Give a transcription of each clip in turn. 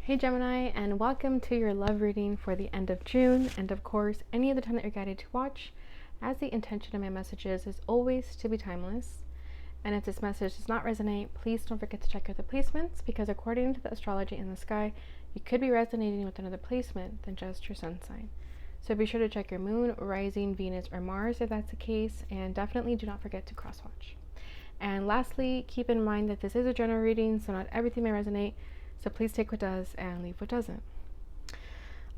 Hey Gemini, and welcome to your love reading for the end of June, and of course, any other time that you're guided to watch, as the intention of my messages is always to be timeless. And if this message does not resonate, please don't forget to check out the placements, because according to the astrology in the sky, you could be resonating with another placement than just your sun sign. So be sure to check your moon, rising, Venus, or Mars if that's the case, and definitely do not forget to cross-watch. And lastly, keep in mind that this is a general reading, so not everything may resonate. So please take what does and leave what doesn't.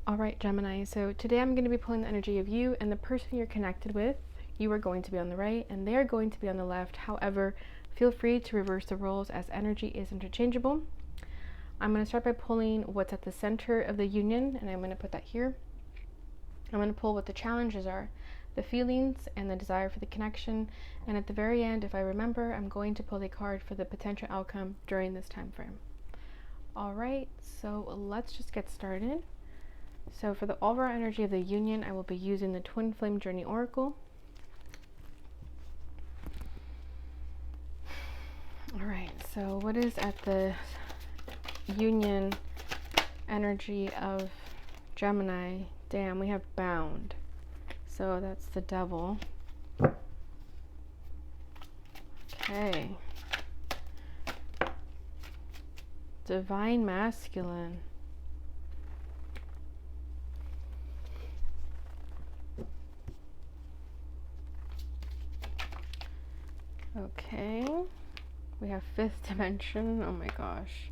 All right, Gemini. So today I'm going to be pulling the energy of you and the person you're connected with. You are going to be on the right and they're going to be on the left. However, feel free to reverse the roles as energy is interchangeable. I'm going to start by pulling what's at the center of the union, and I'm going to put that here. I'm going to pull what the challenges are, the feelings and the desire for the connection. And at the very end, if I remember, I'm going to pull a card for the potential outcome during this time frame. All right, so let's just get started. So for the overall energy of the union, I will be using the Twin Flame Journey Oracle. All right, so what is at the union energy of Gemini? Damn, we have bound. So that's the devil. Okay. Divine masculine. Okay. We have fifth dimension. Oh my gosh.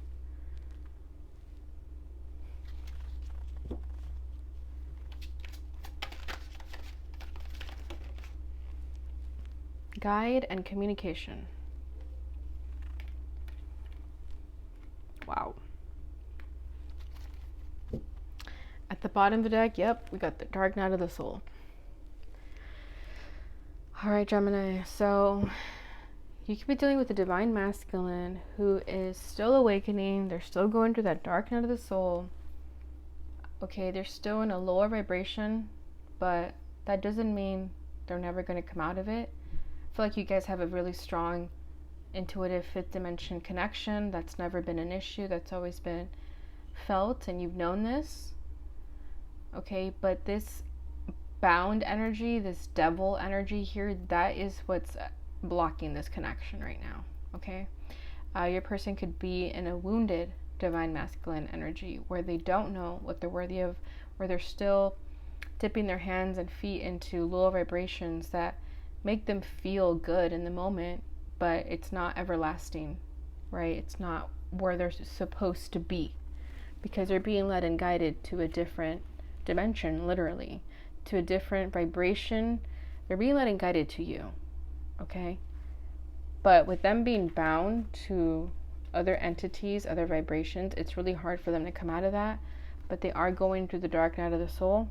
Guide and communication. Wow. At the bottom of the deck, yep, we got the dark night of the soul. All right, Gemini. So you could be dealing with the divine masculine who is still awakening. They're still going through that dark night of the soul. Okay, they're still in a lower vibration, but that doesn't mean they're never going to come out of it. I feel like you guys have a really strong intuitive fifth dimension connection. That's never been an issue. That's always been felt, and you've known this. Okay, but this bound energy, this devil energy here, that is what's blocking this connection right now. Okay, your person could be in a wounded divine masculine energy where they don't know what they're worthy of, where they're still dipping their hands and feet into low vibrations that make them feel good in the moment, but it's not everlasting, right? It's not where they're supposed to be, because they're being led and guided to a different dimension, literally, to a different vibration. They're being led and guided to you, okay? But with them being bound to other entities, other vibrations, it's really hard for them to come out of that, but they are going through the dark night of the soul.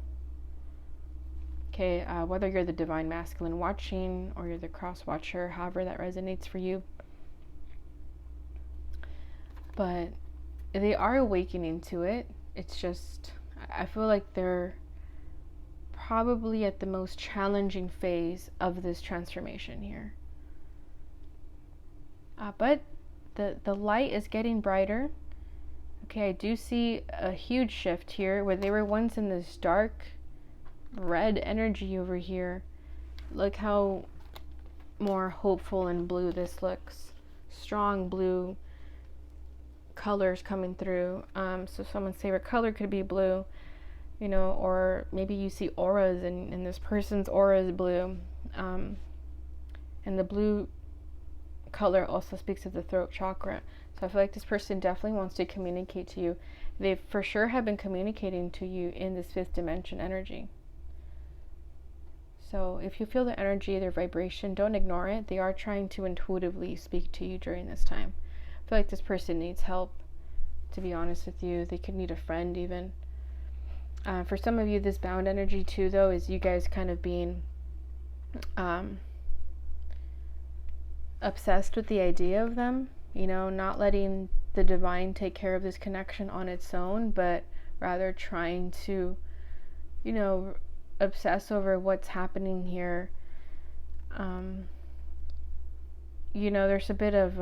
Okay, whether you're the divine masculine watching or you're the cross watcher, however that resonates for you. But they are awakening to it. It's just, I feel like they're probably at the most challenging phase of this transformation here. But the light is getting brighter. Okay, I do see a huge shift here where they were once in this dark red energy over here. Look how more hopeful and blue this looks. Strong blue colors coming through. So someone's favorite color could be blue, you know, or maybe you see auras and this person's aura is blue. And the blue color also speaks of the throat chakra. So I feel like this person definitely wants to communicate to you. They for sure have been communicating to you in this fifth dimension energy. So if you feel the energy, their vibration, don't ignore it. They are trying to intuitively speak to you during this time. I feel like this person needs help, to be honest with you. They could need a friend even. For some of you, this bound energy too, though, is you guys kind of being obsessed with the idea of them, you know, not letting the divine take care of this connection on its own, but rather trying to, you know, obsess over what's happening here. You know, there's a bit of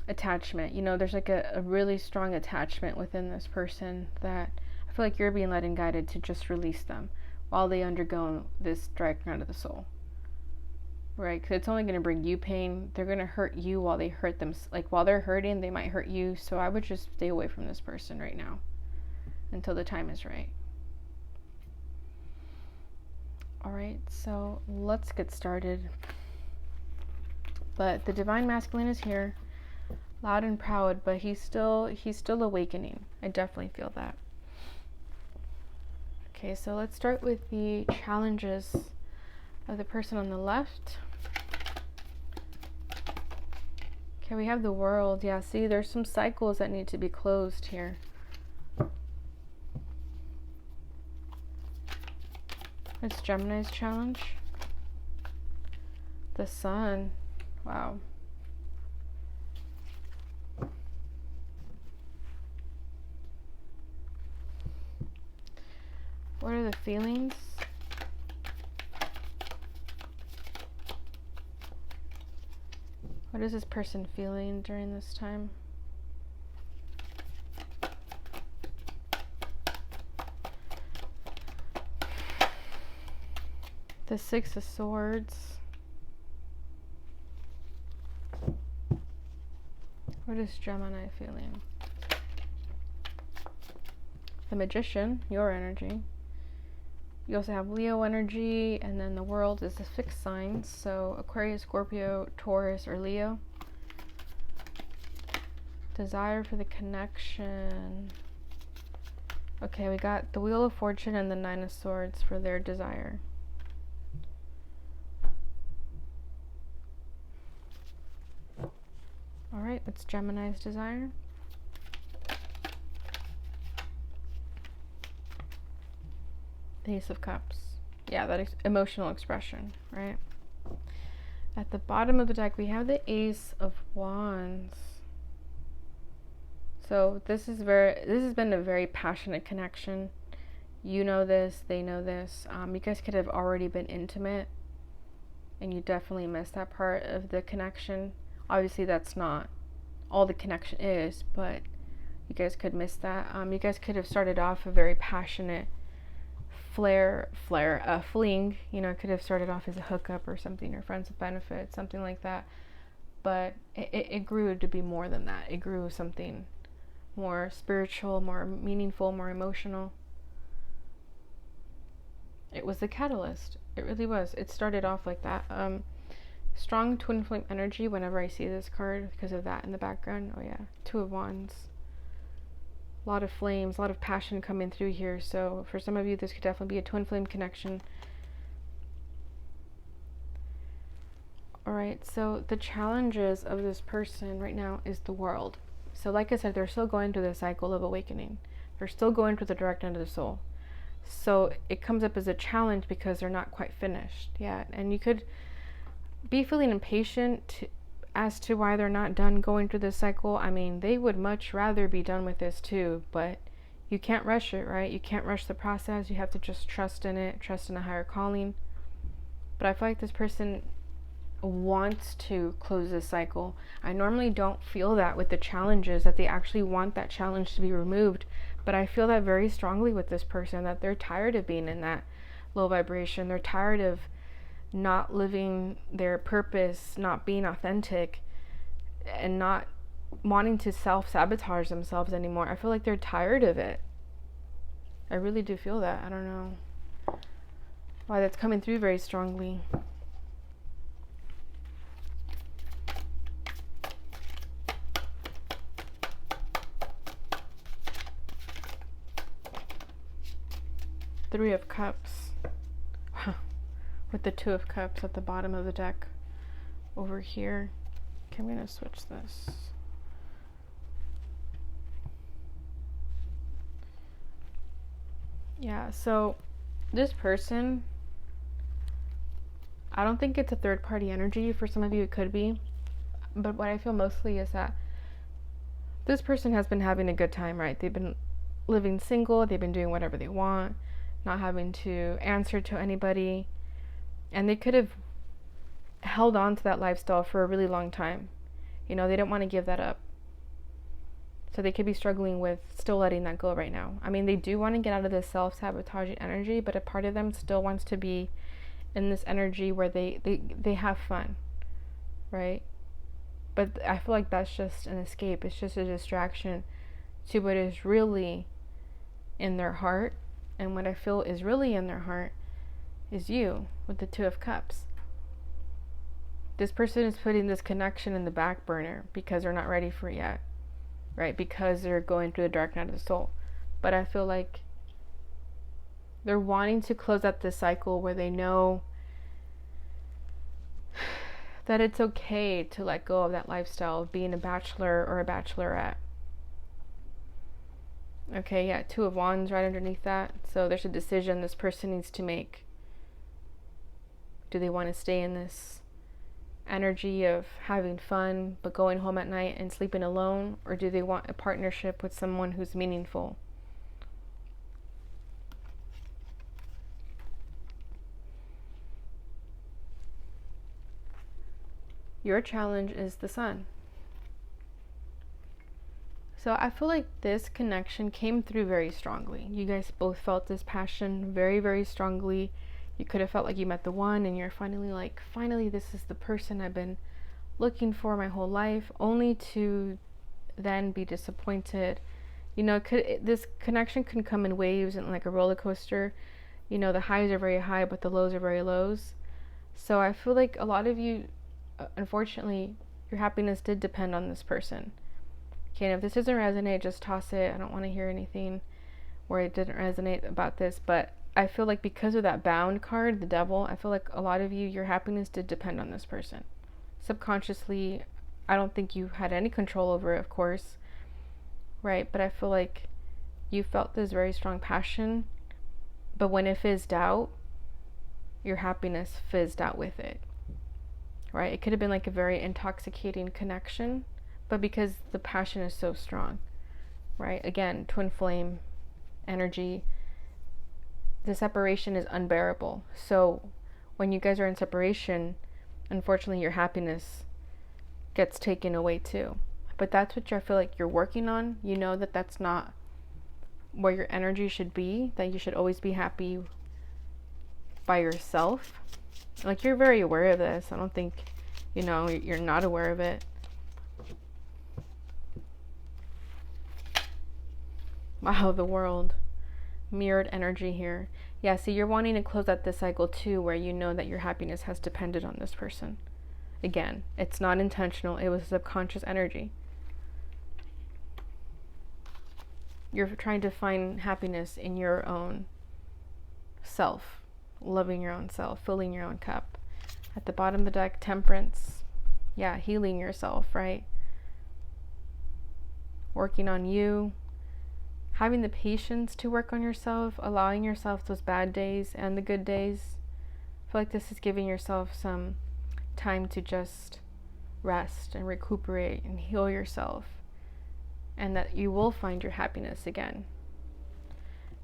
attachment. There's like a really strong attachment within this person that I feel like you're being led and guided to just release them while they undergo this direct night of the soul. Right? Because it's only going to bring you pain. They're going to hurt you while they hurt them. Like while they're hurting, they might hurt you. So I would just stay away from this person right now until the time is right. Alright, so let's get started. But the divine masculine is here, loud and proud, but he's still awakening. I definitely feel that. Okay, so let's start with the challenges of the person on the left. Okay, we have the world. Yeah, see, there's some cycles that need to be closed here. It's Gemini's challenge. The sun. Wow. What are the feelings? What is this person feeling during this time? The Six of Swords. What is Gemini feeling? The Magician, your energy. You also have Leo energy, and then the world is the fixed signs, so Aquarius, Scorpio, Taurus, or Leo. Desire for the connection. Okay, we got the Wheel of Fortune and the Nine of Swords for their desire. Alright, what's Gemini's desire? The Ace of Cups. Yeah, that emotional expression, right? At the bottom of the deck, we have the Ace of Wands. So this has been a very passionate connection. You know this, they know this. You guys could have already been intimate, and you definitely missed that part of the connection. Obviously, that's not all the connection is, but you guys could miss that. You guys could have started off a very passionate fling. It could have started off as a hookup or something, or friends with benefits, something like that. But it grew to be more than that. It grew something more spiritual, more meaningful, more emotional. It was the catalyst. It really was. It started off like that. Strong twin flame energy whenever I see this card because of that in the background. Oh yeah, Two of Wands. A lot of flames, a lot of passion coming through here. So for some of you, this could definitely be a twin flame connection. Alright, so the challenges of this person right now is the world. So like I said, they're still going through the cycle of awakening. They're still going through the direct end of the soul. So it comes up as a challenge because they're not quite finished yet. And you could be feeling impatient as to why they're not done going through this cycle. I mean, they would much rather be done with this too, but you can't rush it, right? You can't rush the process. You have to just trust in it, trust in a higher calling. But I feel like this person wants to close this cycle. I normally don't feel that with the challenges, that they actually want that challenge to be removed, but I feel that very strongly with this person, that they're tired of being in that low vibration. They're tired of not living their purpose, not being authentic, and not wanting to self-sabotage themselves anymore. I feel like they're tired of it. I really do feel that. I don't know why that's coming through very strongly. Three of Cups. With the Two of Cups at the bottom of the deck over here. Okay, I'm going to switch this. Yeah, so this person, I don't think it's a third party energy. For some of you it could be, but what I feel mostly is that this person has been having a good time, right? They've been living single, they've been doing whatever they want, not having to answer to anybody, and they could have held on to that lifestyle for a really long time. You know, they don't want to give that up. So they could be struggling with still letting that go right now. I mean, they do want to get out of this self-sabotaging energy, but a part of them still wants to be in this energy where they have fun, right? But I feel like that's just an escape. It's just a distraction to what is really in their heart. And what I feel is really in their heart is you with the Two of Cups. This person is putting this connection in the back burner because they're not ready for it yet, right? Because they're going through the dark night of the soul. But I feel like they're wanting to close out this cycle where they know that it's okay to let go of that lifestyle of being a bachelor or a bachelorette. Okay, yeah, Two of Wands right underneath that. So there's a decision this person needs to make. Do they want to stay in this energy of having fun but going home at night and sleeping alone, or do they want a partnership with someone who's meaningful? Your challenge is the Sun. So I feel like this connection came through very strongly. You guys both felt this passion very, very strongly. You could have felt like you met the one and you're finally like, finally, this is the person I've been looking for my whole life, only to then be disappointed. You know, this connection can come in waves and like a roller coaster. You know, the highs are very high, but the lows are very lows. So I feel like a lot of you, unfortunately, your happiness did depend on this person. Okay, and if this doesn't resonate, just toss it. I don't want to hear anything where it didn't resonate about this, but I feel like because of that bound card, the devil, I feel like a lot of you, your happiness did depend on this person. Subconsciously, I don't think you had any control over it, of course, right? But I feel like you felt this very strong passion, but when it fizzed out, your happiness fizzed out with it, right? It could have been like a very intoxicating connection, but because the passion is so strong, right? Again, twin flame energy, the separation is unbearable. So when you guys are in separation, unfortunately, your happiness gets taken away too. But that's what I feel like you're working on. You know that that's not where your energy should be, that you should always be happy by yourself. Like, you're very aware of this. I don't think, you know, you're not aware of it. Wow, the World. Mirrored energy here. Yeah, see, you're wanting to close out this cycle too, where you know that your happiness has depended on this person. Again, it's not intentional. It was subconscious energy. You're trying to find happiness in your own self, loving your own self, filling your own cup. At the bottom of the deck, Temperance. Yeah, healing yourself, right? Working on you. Having the patience to work on yourself, allowing yourself those bad days and the good days. I feel like this is giving yourself some time to just rest and recuperate and heal yourself, and that you will find your happiness again.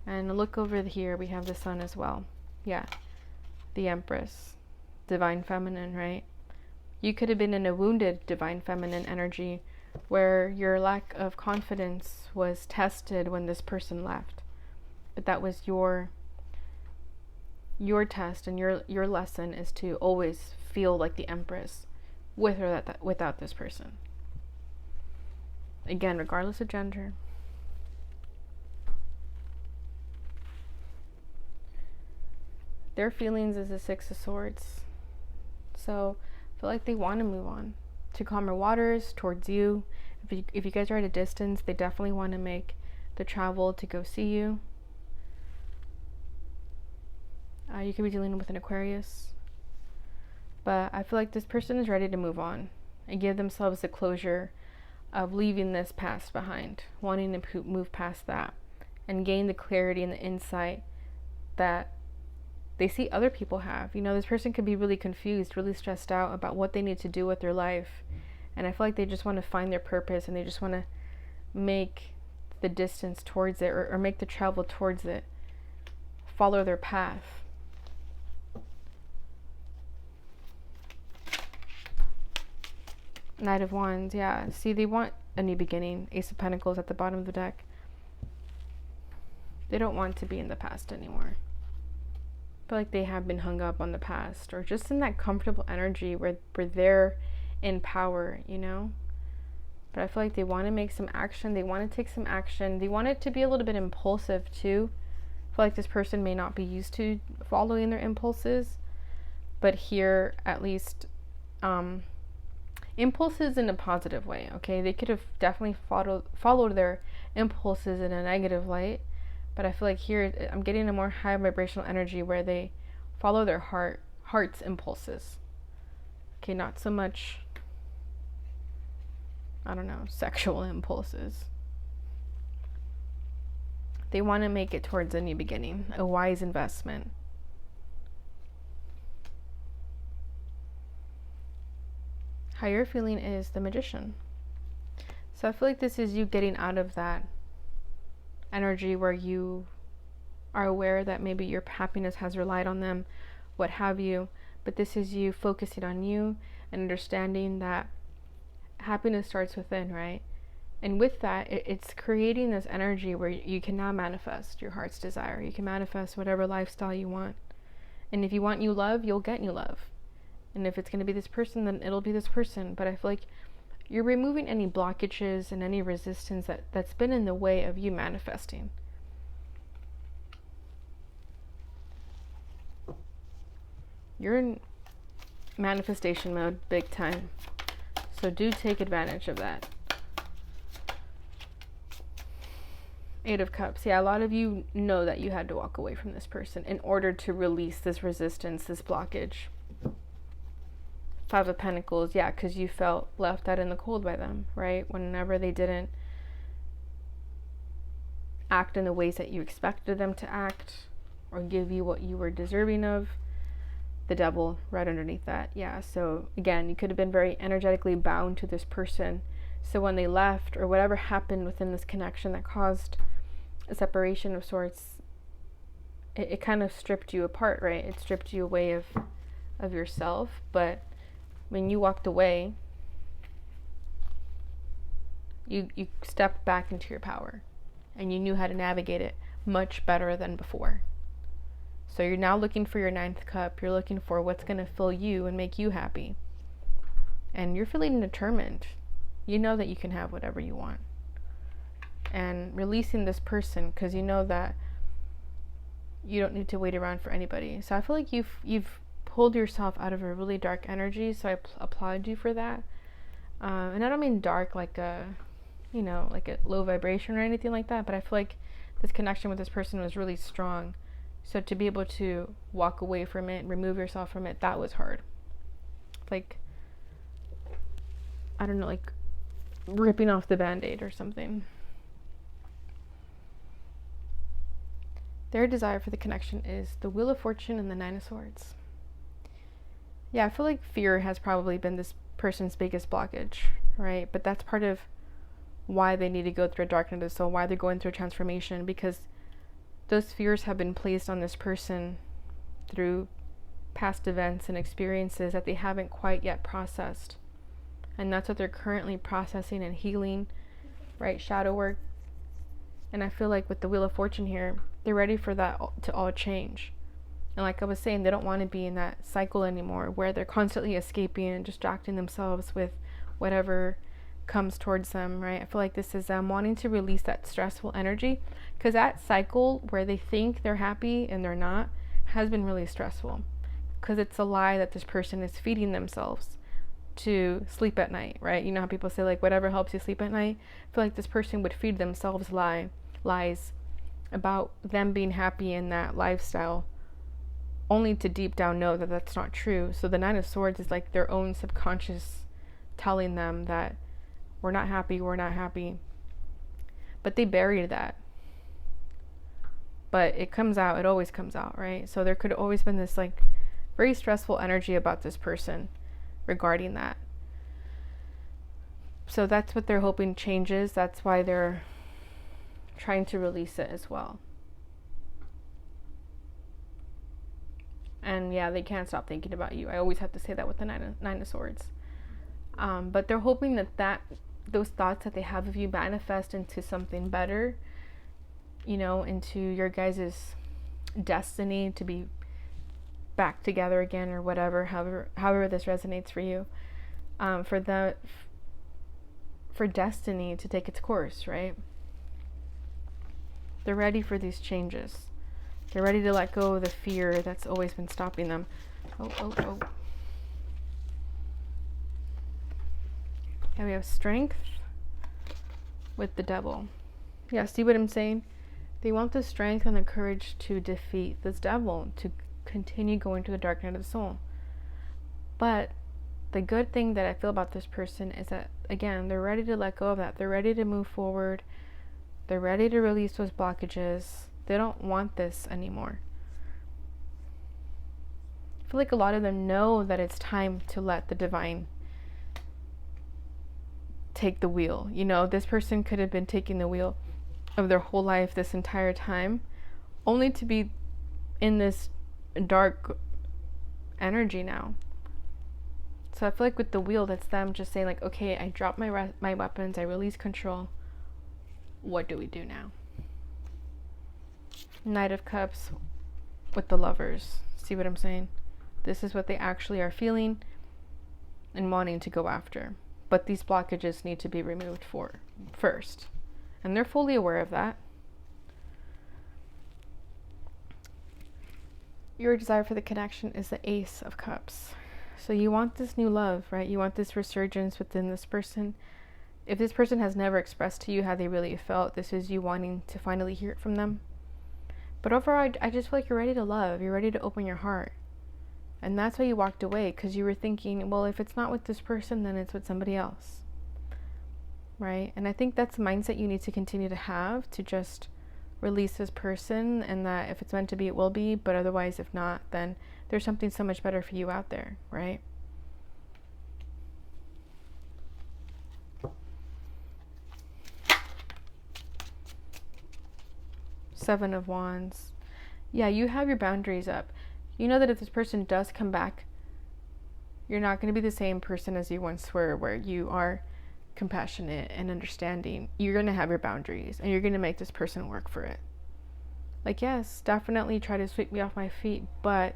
And look over here, we have the Sun as well. Yeah, the Empress, Divine Feminine, right? You could have been in a wounded Divine Feminine energy where your lack of confidence was tested when this person left. But that was your test, and your lesson is to always feel like the Empress with or without this person. Again, regardless of gender. Their feelings is the Six of Swords. So I feel like they want to move on to calmer waters, towards you. If you guys are at a distance, they definitely want to make the travel to go see you. You could be dealing with an Aquarius. But I feel like this person is ready to move on and give themselves the closure of leaving this past behind, wanting to move past that and gain the clarity and the insight that they see other people have. You know, this person could be really confused, really stressed out about what they need to do with their life. And I feel like they just want to find their purpose, and they just want to make the distance towards it, or make the travel towards it, follow their path. Knight of Wands, yeah. See, they want a new beginning. Ace of Pentacles at the bottom of the deck. They don't want to be in the past anymore. I feel like they have been hung up on the past, or just in that comfortable energy where they're in power, you know? But I feel like they want to make some action. They want to take some action. They want it to be a little bit impulsive too. I feel like this person may not be used to following their impulses, but here at least impulses in a positive way, okay? They could have definitely followed their impulses in a negative light, but I feel like here I'm getting a more high vibrational energy where they follow their heart's impulses. Okay, not so much, I don't know, sexual impulses. They want to make it towards a new beginning, a wise investment. How you're feeling is the Magician. So I feel like this is you getting out of that energy where you are aware that maybe your happiness has relied on them, what have you, but this is you focusing on you and understanding that happiness starts within, right? And with that, it's creating this energy where you can now manifest your heart's desire. You can manifest whatever lifestyle you want. And if you want new love, you'll get new love. And if it's going to be this person, then it'll be this person. But I feel like you're removing any blockages and any resistance that's been in the way of you manifesting. You're in manifestation mode big time. So do take advantage of that. Eight of Cups. Yeah, a lot of you know that you had to walk away from this person in order to release this resistance, this blockage. Five of Pentacles. Yeah, because you felt left out in the cold by them, right? Whenever they didn't act in the ways that you expected them to act or give you what you were deserving of. The Devil right underneath that. Yeah, so again, you could have been very energetically bound to this person. So when they left or whatever happened within this connection that caused a separation of sorts, it kind of stripped you apart, right? It stripped you away of yourself. But when you walked away, you stepped back into your power and you knew how to navigate it much better than before. So you're now looking for your ninth cup. You're looking for what's going to fill you and make you happy. And you're feeling determined. You know that you can have whatever you want. And releasing this person because you know that you don't need to wait around for anybody. So I feel like you've pulled yourself out of a really dark energy. So I applaud you for that. And I don't mean dark like a, like a low vibration or anything like that. But I feel like this connection with this person was really strong. So to be able to walk away from it, remove yourself from it, that was hard. Like, I don't know, like ripping off the Band-Aid or something. Their desire for the connection is the Wheel of Fortune and the Nine of Swords. Yeah, I feel like fear has probably been this person's biggest blockage, right? But that's part of why they need to go through a dark night of the soul, why they're going through a transformation, because those fears have been placed on this person through past events and experiences that they haven't quite yet processed. And that's what they're currently processing and healing, right? Shadow work. And I feel like with the Wheel of Fortune here, they're ready for that to all change. And like I was saying, they don't want to be in that cycle anymore where they're constantly escaping and distracting themselves with whatever comes towards them, right? I feel like this is them wanting to release that stressful energy, because that cycle where they think they're happy and they're not has been really stressful, because it's a lie that this person is feeding themselves to sleep at night, right? You know how people say like whatever helps you sleep at night? I feel like this person would feed themselves lies about them being happy in that lifestyle, only to deep down know that that's not true. So the Nine of Swords is like their own subconscious telling them that we're not happy. But they buried that. But it comes out, it always comes out, right? So there could have always been this like very stressful energy about this person regarding that. So that's what they're hoping changes. That's why they're trying to release it as well. And yeah, they can't stop thinking about you. I always have to say that with the Nine of Swords. But they're hoping that those thoughts that they have of you manifest into something better, you know, into your guys' destiny to be back together again, or whatever, however this resonates for you, for destiny to take its course, right? They're ready for these changes. They're ready to let go of the fear that's always been stopping them. Oh. Yeah, we have strength with the devil. Yeah, see what I'm saying? They want the strength and the courage to defeat this devil, to continue going to the dark night of the soul. But the good thing that I feel about this person is that, again, they're ready to let go of that. They're ready to move forward. They're ready to release those blockages. They don't want this anymore. I feel like a lot of them know that it's time to let the divine take the wheel. You know, this person could have been taking the wheel of their whole life this entire time, only to be in this dark energy now. So I feel like with the wheel, that's them just saying like, okay, I drop my weapons, I release control. What do we do now? Knight of Cups with the Lovers. See what I'm saying? This is what they actually are feeling and wanting to go after. But these blockages need to be removed first. And they're fully aware of that. Your desire for the connection is the Ace of Cups. So you want this new love, right? You want this resurgence within this person. If this person has never expressed to you how they really felt, this is you wanting to finally hear it from them. But overall, I just feel like you're ready to love. You're ready to open your heart. And that's why you walked away, because you were thinking, well, if it's not with this person, then it's with somebody else. Right? And I think that's the mindset you need to continue to have, to just release this person, and that if it's meant to be, it will be. But otherwise, if not, then there's something so much better for you out there, right? Seven of Wands. Yeah, you have your boundaries up. You know that if this person does come back, you're not going to be the same person as you once were, where you are compassionate and understanding. You're going to have your boundaries, and you're going to make this person work for it. Like, yes, definitely try to sweep me off my feet, but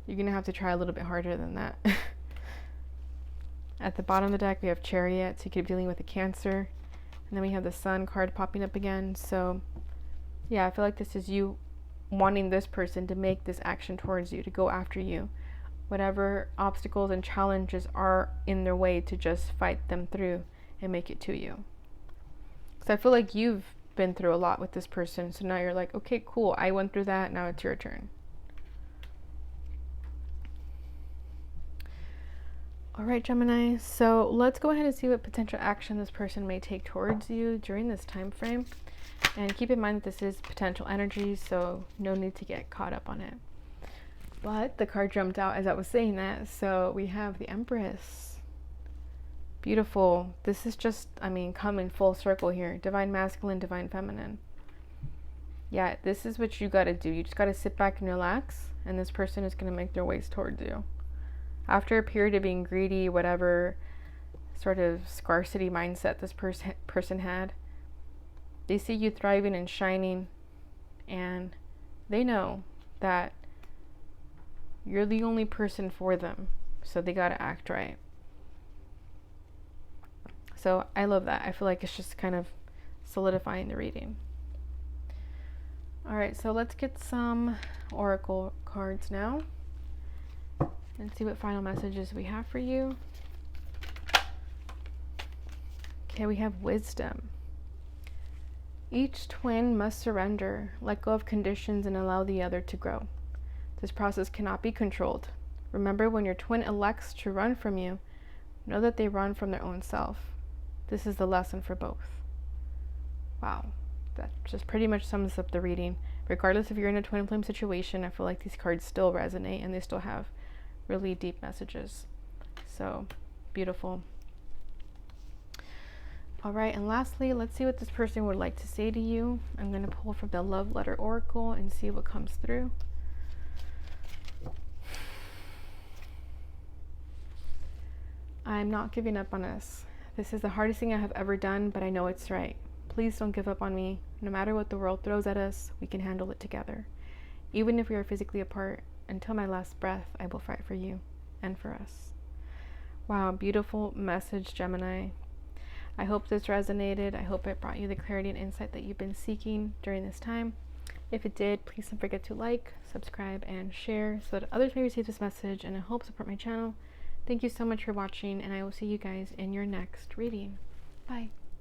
you're going to have to try a little bit harder than that. At the bottom of the deck, we have Chariot, so you keep dealing with the Cancer. And then we have the Sun card popping up again. So, yeah, I feel like this is you wanting this person to make this action towards you, to go after you. Whatever obstacles and challenges are in their way, to just fight them through and make it to you. So I feel like you've been through a lot with this person. So now you're like, okay, cool. I went through that. Now it's your turn. All right, Gemini. So let's go ahead and see what potential action this person may take towards you during this time frame. And keep in mind that this is potential energy, so no need to get caught up on it. But the card jumped out as I was saying that. So we have the Empress. Beautiful. This is just, coming full circle here. Divine Masculine, Divine Feminine. Yeah, this is what you got to do. You just got to sit back and relax, and this person is going to make their ways towards you. After a period of being greedy, whatever sort of scarcity mindset this person had, they see you thriving and shining, and they know that you're the only person for them, so they got to act right. So I love that. I feel like it's just kind of solidifying the reading. All right, so let's get some oracle cards now and see what final messages we have for you. Okay, we have Wisdom. Each twin must surrender, let go of conditions, and allow the other to grow. This process cannot be controlled. Remember, when your twin elects to run from you, know that they run from their own self. This is the lesson for both. Wow, that just pretty much sums up the reading. Regardless if you're in a twin flame situation, I feel like these cards still resonate, and they still have really deep messages. So beautiful. All right, and lastly, let's see what this person would like to say to you. I'm going to pull from the Love Letter Oracle and see what comes through. I'm not giving up on us. This is the hardest thing I have ever done, but I know it's right. Please don't give up on me. No matter what the world throws at us, we can handle it together. Even if we are physically apart, until my last breath, I will fight for you and for us. Wow, beautiful message, Gemini. I hope this resonated. I hope it brought you the clarity and insight that you've been seeking during this time. If it did, please don't forget to like, subscribe, and share so that others may receive this message and help support my channel. Thank you so much for watching, and I will see you guys in your next reading. Bye.